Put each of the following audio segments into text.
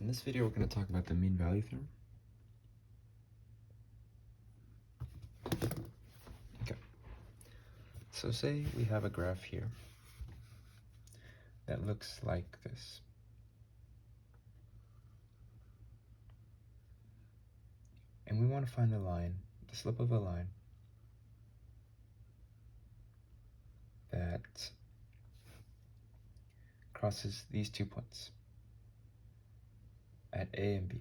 In this video, we're going to talk about the mean value theorem. Okay, so say we have a graph here that looks like this. And we want to find the line, the slope of a line that crosses these 2 points at A and B.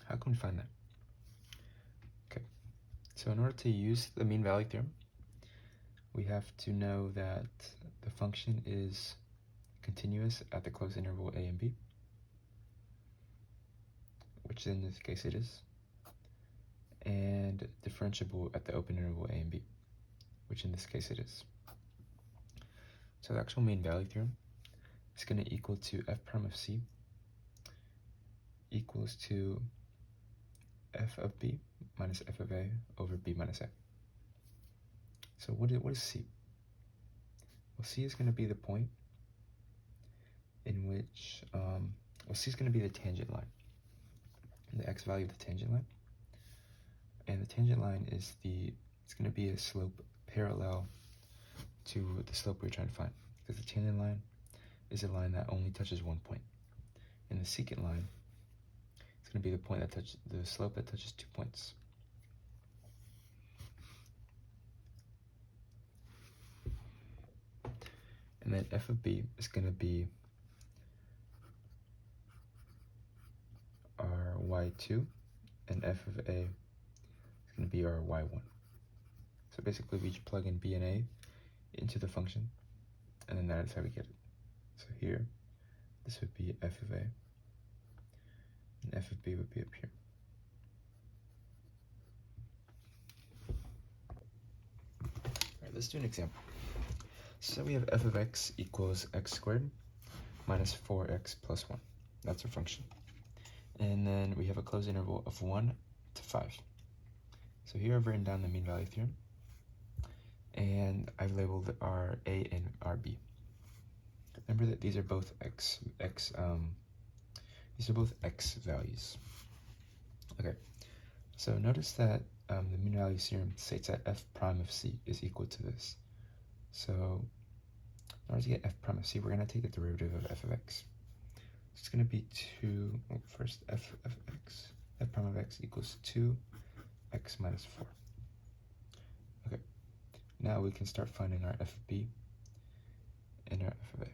How can we find that? Okay, so in order to use the mean value theorem, we have to know that the function is continuous at the closed interval A and B, which in this case it is, and differentiable at the open interval A and B, which in this case it is. So the actual mean value theorem is going to equal to f prime of c equals to f of b minus f of a over b minus a. So what is c? Well, c is going to be the point in which, c is going to be the tangent line, the x value of the tangent line. And the tangent line is it's going to be a slope parallel to the slope we're trying to find, because the tangent line is a line that only touches one point. And the secant line is going to be the slope that touches 2 points. And then f of b is going to be our y2, and f of a is going to be our y1. So basically we just plug in b and a into the function, and then that is how we get it. So here, this would be f of a, and f of b would be up here. All right, let's do an example. So we have f of x equals x squared minus 4x plus 1. That's our function. And then we have a closed interval of 1 to 5. So here I've written down the mean value theorem, and I've labeled our a and our b. Remember that these are both x values. Okay, so notice that the mean value theorem states that f prime of c is equal to this. So in order to get f prime of c, we're going to take the derivative of f of x. So it's going to be first f prime of x equals 2x minus 4. Okay, now we can start finding our f of b and our f of a.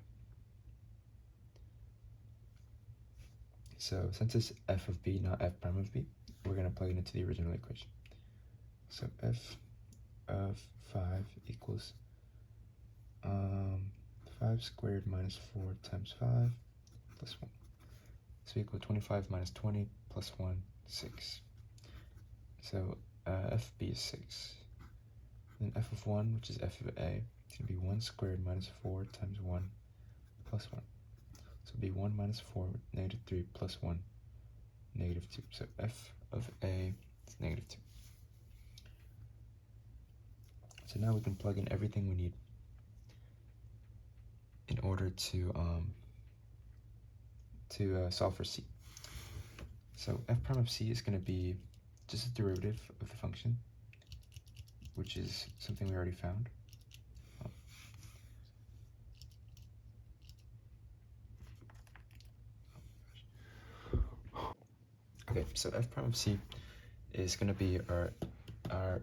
So since it's f of b, not f prime of b, we're going to plug it into the original equation. So f of 5 equals 5 squared minus 4 times 5 plus 1. So equal 25 minus 20 plus 1, 6. So f of b is 6. Then f of 1, which is f of a, is going to be 1 squared minus 4 times 1 plus 1. So it'll be 1 minus 4, negative 3 plus 1, negative 2. So f of a is negative 2. So now we can plug in everything we need in order to solve for c. So f prime of c is going to be just a derivative of the function, which is something we already found. Okay, so f prime of c is going to be our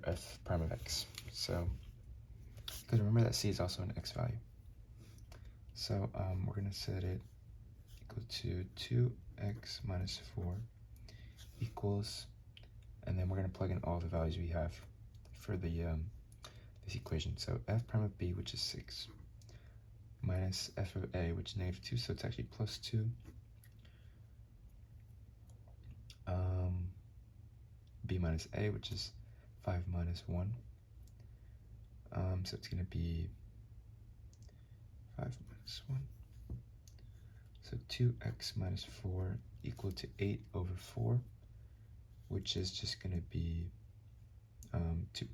f prime of x. So, because remember that c is also an x value. So we're going to set it equal to 2x minus 4 equals, and then we're going to plug in all the values we have for this equation. So f prime of b, which is 6, minus f of a, which is negative 2, so it's actually plus 2. B minus a, which is 5 minus 1. So it's going to be 5 minus 1. So 2x minus 4 equal to 8 over 4, which is just going to be 2.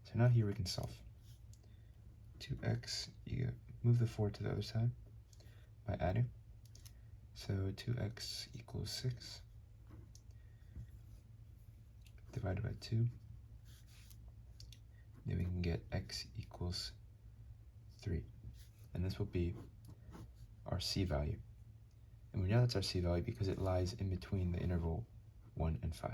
So now here we can solve. 2x move the 4 to the other side by adding. So 2x equals 6 divided by 2. Then we can get x equals 3. And this will be our c value. And we know that's our c value because it lies in between the interval 1 and 5.